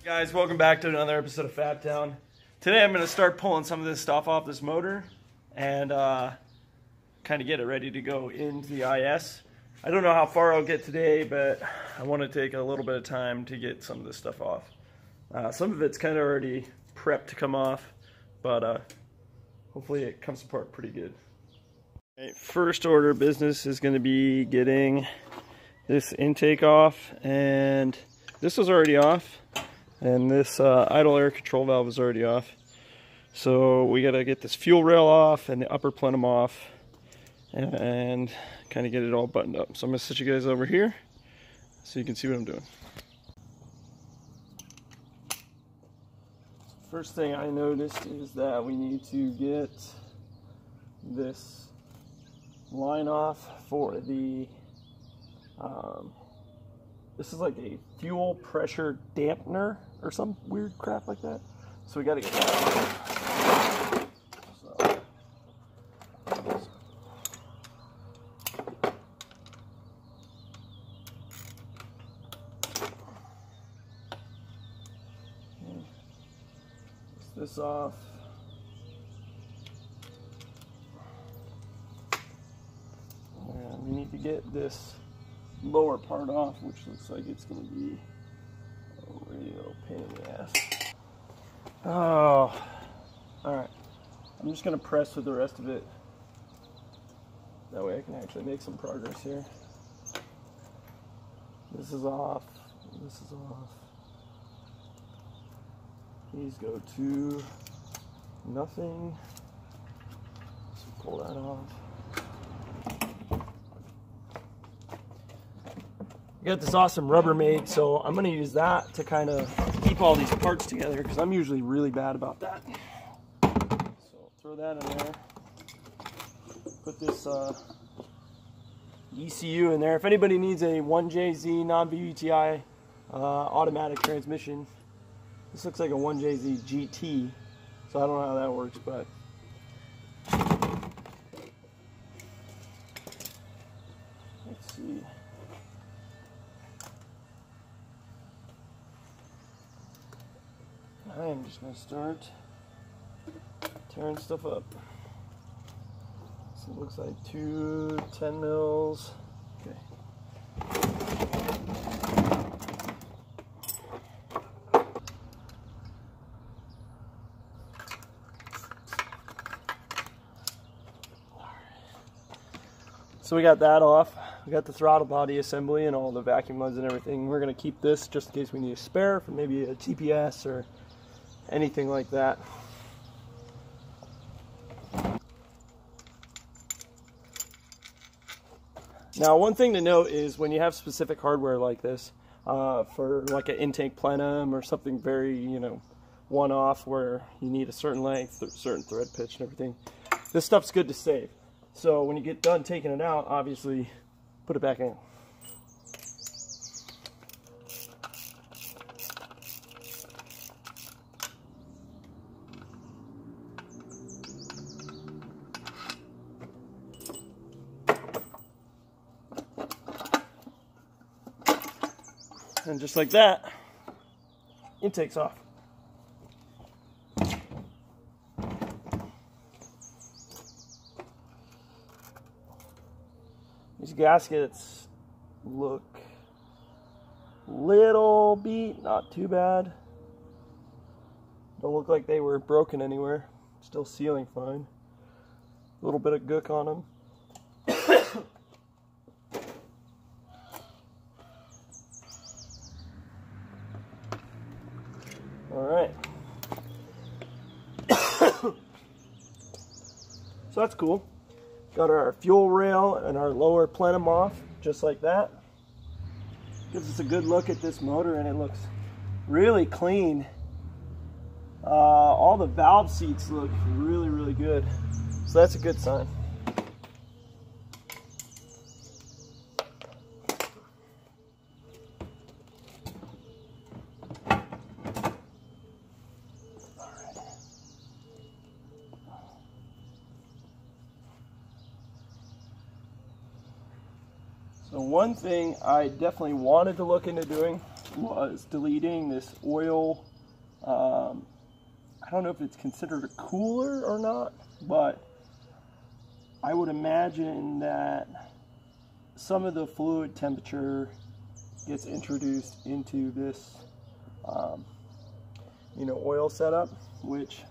Guys, welcome back to another episode of Fat Town. Today I'm going to start pulling some of this stuff off this motor and kind of get it ready to go into the IS. I don't know how far I'll get today, but I want to take a little bit of time to get some of this stuff off. Some of it's kind of already prepped to come off, but hopefully it comes apart pretty good. Okay, first order of business is going to be getting this intake off, and this was already off. And this idle air control valve is already off. So we gotta get this fuel rail off and the upper plenum off and kind of get it all buttoned up. So I'm gonna sit you guys over here so you can see what I'm doing. First thing I noticed is that we need to get this line off for the this is like a fuel pressure dampener or some weird crap like that. So we gotta get that. This off. And we need to get this lower part off, which looks like it's going to be a real pain in the ass. Oh, alright. I'm just going to press with the rest of it. That way I can actually make some progress here. This is off. This is off. These go to nothing. So pull that off. I got this awesome Rubbermaid, so I'm going to use that to kind of keep all these parts together because I'm usually really bad about that. So throw that in there. Put this ECU in there. If anybody needs a 1JZ non-VVTi automatic transmission, this looks like a 1JZ GT, so I don't know how that works, but let's see. I am just going to start tearing stuff up. So it looks like 2 10 mils. Okay. So we got that off. We got the throttle body assembly and all the vacuum lugs and everything. We're going to keep this just in case we need a spare for maybe a TPS or anything like that. Now, one thing to note is when you have specific hardware like this, for like an intake plenum or something very, one-off where you need a certain length, a certain thread pitch and everything, this stuff's good to save. So when you get done taking it out, obviously put it back in. And just like that, intake's off. These gaskets look little beat, not too bad. Don't look like they were broken anywhere. Still sealing fine. A little bit of gook on them. Alright. So that's cool. Got our fuel rail and our lower plenum off, just like that. Gives us a good look at this motor and it looks really clean. All the valve seats look really, really good. So that's a good sign. So one thing I definitely wanted to look into doing was deleting this oil. I don't know if it's considered a cooler or not, but I would imagine that some of the fluid temperature gets introduced into this oil setup, which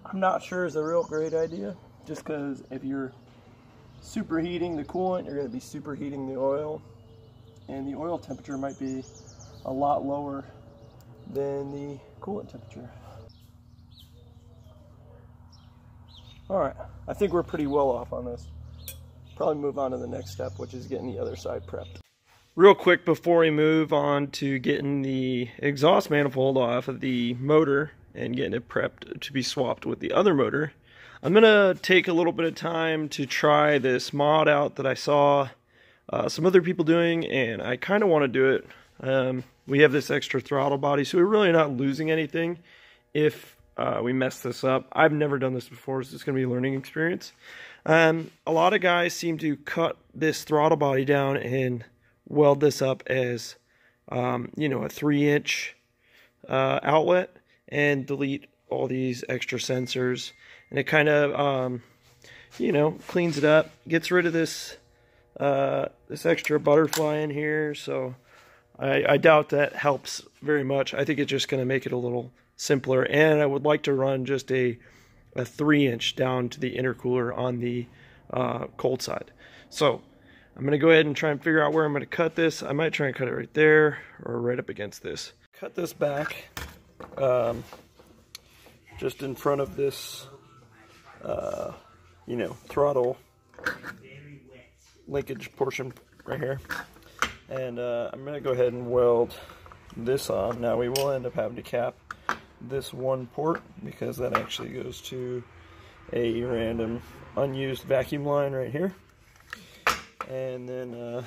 I'm not sure is a real great idea, just because if you're superheating the coolant, you're going to be superheating the oil, and the oil temperature might be a lot lower than the coolant temperature. Alright, I think we're pretty well off on this. Probably move on to the next step, which is getting the other side prepped. Real quick before we move on to getting the exhaust manifold off of the motor and getting it prepped to be swapped with the other motor, I'm going to take a little bit of time to try this mod out that I saw some other people doing, and I kind of want to do it. We have this extra throttle body, so we're really not losing anything if we mess this up. I've never done this before, so it's going to be a learning experience. A lot of guys seem to cut this throttle body down and weld this up as, a 3-inch outlet and delete all these extra sensors. And it kind of, cleans it up, gets rid of this, this extra butterfly in here. So I doubt that helps very much. I think it's just going to make it a little simpler. And I would like to run just a 3-inch down to the intercooler on the cold side. So I'm going to go ahead and try and figure out where I'm going to cut this. I might try and cut it right there or right up against this. Cut this back just in front of this, throttle linkage portion right here. And I'm going to go ahead and weld this on. Now we will end up having to cap this one port because that actually goes to a random unused vacuum line right here. And then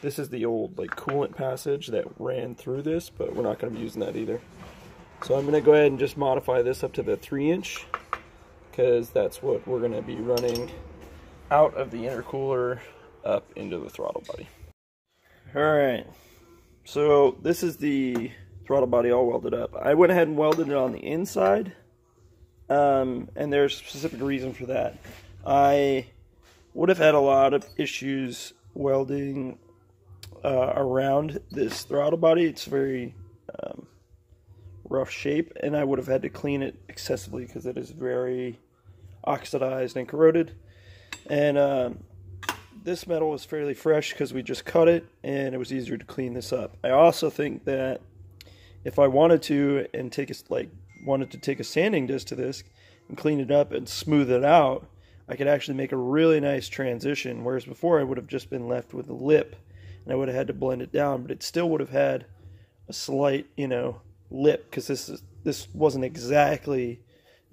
this is the old coolant passage that ran through this, but we're not going to be using that either. So I'm going to go ahead and just modify this up to the 3-inch because that's what we're going to be running out of the intercooler up into the throttle body. Alright, so this is the throttle body all welded up. I went ahead and welded it on the inside, and there's a specific reason for that. I would have had a lot of issues welding around this throttle body. It's very rough shape, and I would have had to clean it excessively because it is very oxidized and corroded. And this metal was fairly fresh because we just cut it, and it was easier to clean this up. I also think that if I wanted to and take a sanding disc to this and clean it up and smooth it out, I could actually make a really nice transition, whereas before I would have just been left with a lip and I would have had to blend it down, but it still would have had a slight, lip because this wasn't exactly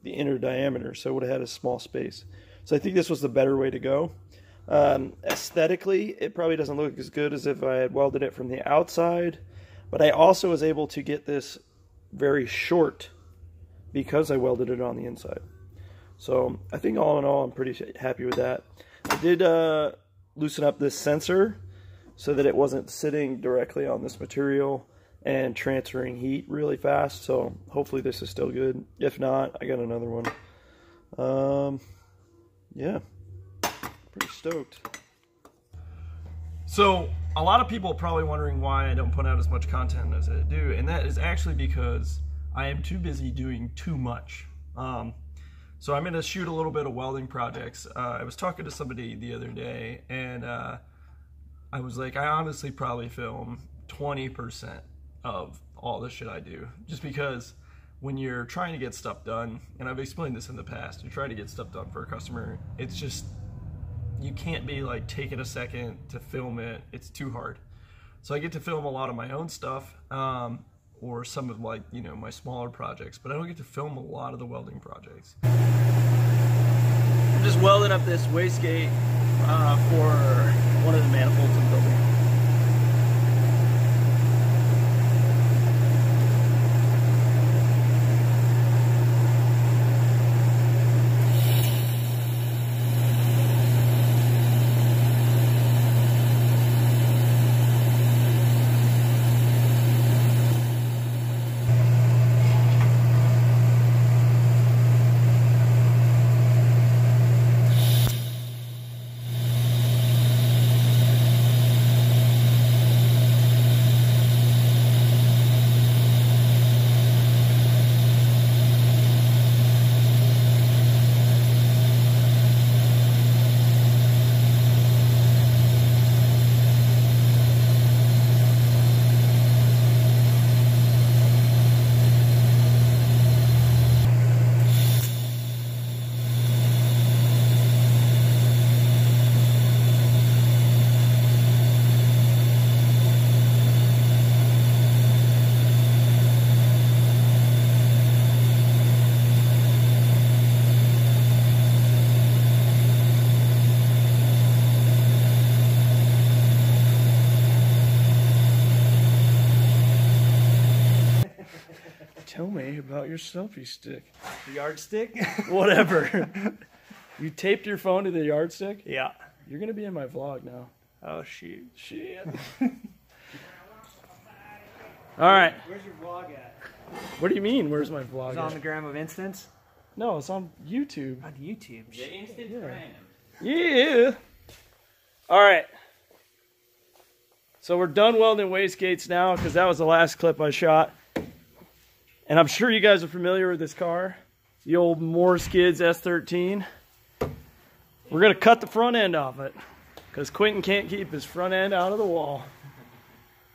the inner diameter, so it would have had a small space. So I think this was the better way to go. Aesthetically, it probably doesn't look as good as if I had welded it from the outside, but I also was able to get this very short because I welded it on the inside. So I think all in all, I'm pretty happy with that. I did loosen up this sensor so that it wasn't sitting directly on this material and transferring heat really fast. So hopefully this is still good. If not, I got another one. Yeah, pretty stoked. So a lot of people are probably wondering why I don't put out as much content as I do, and that is actually because I am too busy doing too much. So I'm going to shoot a little bit of welding projects. I was talking to somebody the other day, and I was like, I honestly probably film 20% of all the shit I do, just because when you're trying to get stuff done, and I've explained this in the past, you're trying to get stuff done for a customer, it's just, you can't be taking a second to film it. It's too hard. So I get to film a lot of my own stuff, or some of my smaller projects, but I don't get to film a lot of the welding projects. I'm just welding up this wastegate for one of the manifolds I'm building. Tell me about your selfie stick. The yardstick? Whatever. You taped your phone to the yardstick? Yeah. You're going to be in my vlog now. Oh, shoot. Shit. All right. Where's your vlog at? What do you mean, where's my vlog It's at? on the gram of instance? No, it's on YouTube. On YouTube. The instant brand. Yeah. All right. So we're done welding wastegates now because that was the last clip I shot. And I'm sure you guys are familiar with this car. The old Moore Skids S13. We're going to cut the front end off it because Quentin can't keep his front end out of the wall.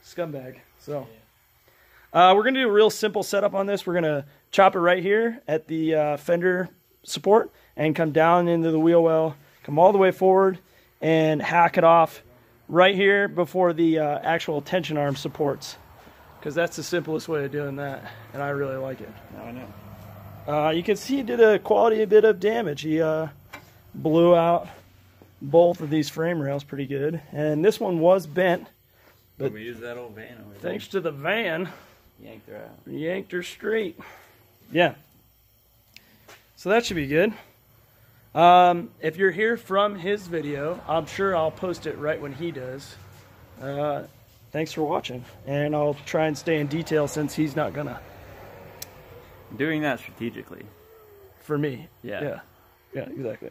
Scumbag. So we're going to do a real simple setup on this. We're going to chop it right here at the fender support and come down into the wheel well, come all the way forward and hack it off right here before the actual tension arm supports. Because that's the simplest way of doing that, and I really like it. No, I know. You can see he did a bit of damage. He blew out both of these frame rails pretty good, and this one was bent. But we use that old van over there. Thanks to the van, Yanked her out. yanked her straight. Yeah. So that should be good. If you're here from his video, I'm sure I'll post it right when he does. Thanks for watching, and I'll try and stay in detail since he's not gonna. Doing that strategically. For me. Yeah. Yeah, exactly.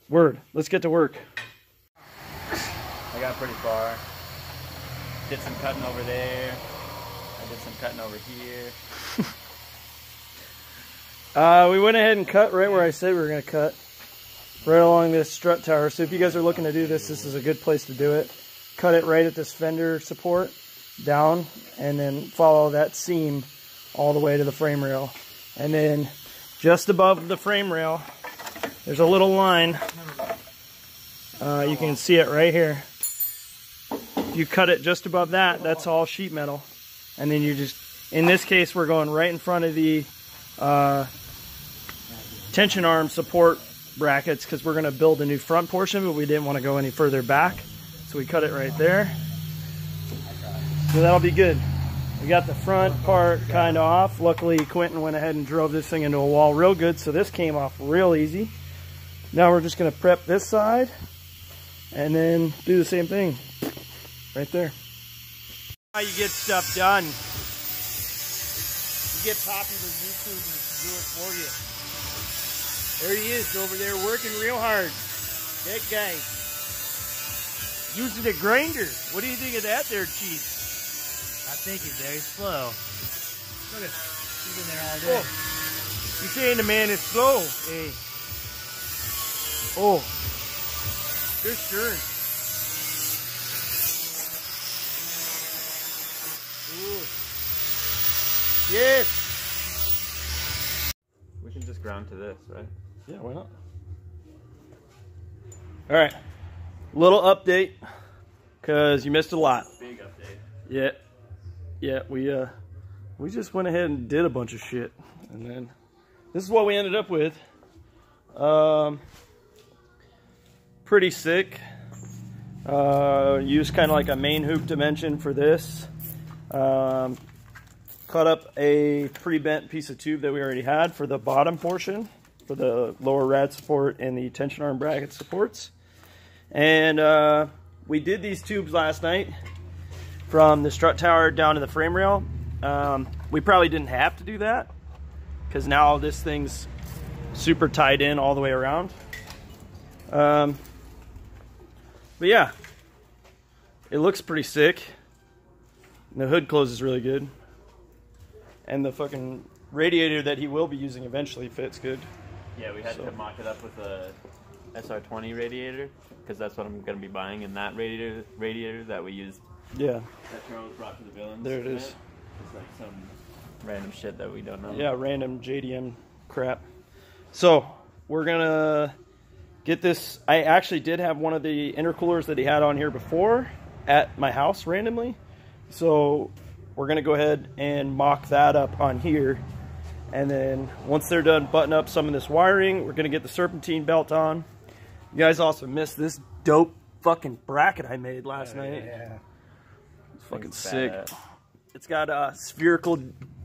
Word. Let's get to work. I got pretty far. Did some cutting over there. I did some cutting over here. We went ahead and cut right where I said we were going to cut. Right along this strut tower. So if you guys are looking to do this, this is a good place to do it. Cut it right at this fender support down, and then follow that seam all the way to the frame rail. And then just above the frame rail, there's a little line. You can see it right here. You cut it just above that, that's all sheet metal. And then you just, in this case, we're going right in front of the tension arm support brackets because we're going to build a new front portion, but we didn't want to go any further back. So we cut it right there. So that'll be good. We got the front part kind of off. Luckily, Quentin went ahead and drove this thing into a wall real good, so this came off real easy. Now we're just going to prep this side and then do the same thing right there. How you get stuff done. You get popular YouTubers to do it for you. There he is over there working real hard. That guy. Using a grinder. What do you think of that there, Chief? I think he's very slow. Look at, he's in there all day. Oh. You saying the man is slow? Hey. Oh. Good turn. Ooh. Yes. We can just ground to this, right? Yeah, why not? All right. Little update, because you missed a lot. Big update. Yeah, we just went ahead and did a bunch of shit, and then this is what we ended up with. Pretty sick. Used kind of like a main hoop dimension for this. Cut up a pre-bent piece of tube that we already had for the bottom portion, for the lower rad support and the tension arm bracket supports. And we did these tubes last night from the strut tower down to the frame rail. We probably didn't have to do that because now this thing's super tied in all the way around. But yeah, it looks pretty sick. And the hood closes really good. And the fucking radiator that he will be using eventually fits good. Yeah, we had to mock it up with a SR20 radiator because that's what I'm going to be buying, and that radiator that we used. Yeah. That Charles brought to the villains. There it is. It's like some random shit that we don't know. Yeah, random JDM crap. So we're gonna get this. I actually did have one of the intercoolers that he had on here before at my house randomly. So we're gonna go ahead and mock that up on here. And then once they're done button up some of this wiring, we're gonna get the serpentine belt on. You guys also missed this dope fucking bracket I made last night. Yeah. It's fucking sick. It's got spherical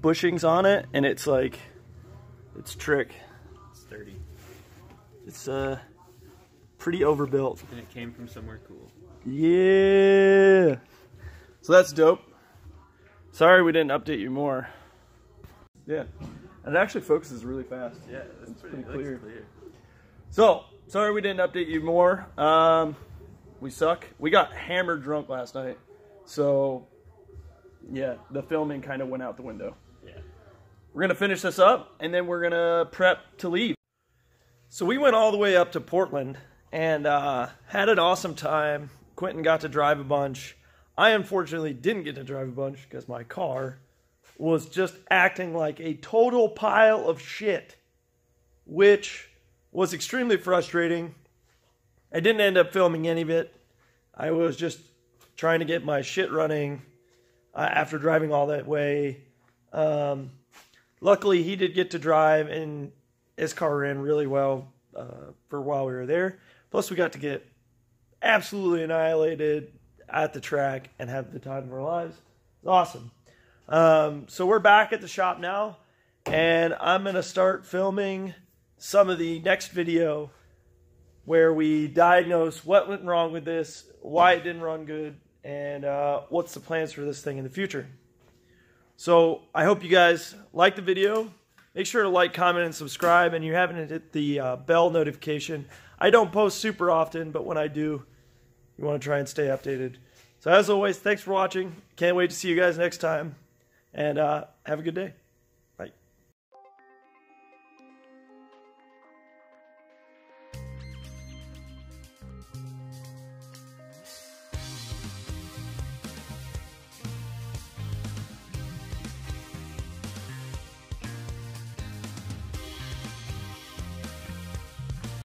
bushings on it, and it's like, it's trick. Sturdy. It's pretty overbuilt. And it came from somewhere cool. Yeah. So that's dope. Sorry we didn't update you more. Yeah. And it actually focuses really fast. Yeah, it's pretty clear. clear. So, sorry we didn't update you more. We suck. We got hammered drunk last night. So, yeah, the filming kind of went out the window. Yeah. We're going to finish this up, and then we're going to prep to leave. So we went all the way up to Portland and had an awesome time. Quentin got to drive a bunch. I unfortunately didn't get to drive a bunch because my car was just acting like a total pile of shit, which was extremely frustrating. I didn't end up filming any of it. I was just trying to get my shit running after driving all that way. Luckily, he did get to drive, and his car ran really well for while we were there. Plus, we got to get absolutely annihilated at the track and have the time of our lives. It was awesome. So we're back at the shop now, and I'm going to start filming some of the next video where we diagnose what went wrong with this, why it didn't run good, and what's the plans for this thing in the future. So I hope you guys like the video. Make sure to like, comment, and subscribe, and you haven't hit the bell notification. I don't post super often, but when I do, you want to try and stay updated. So as always, thanks for watching. Can't wait to see you guys next time, and have a good day.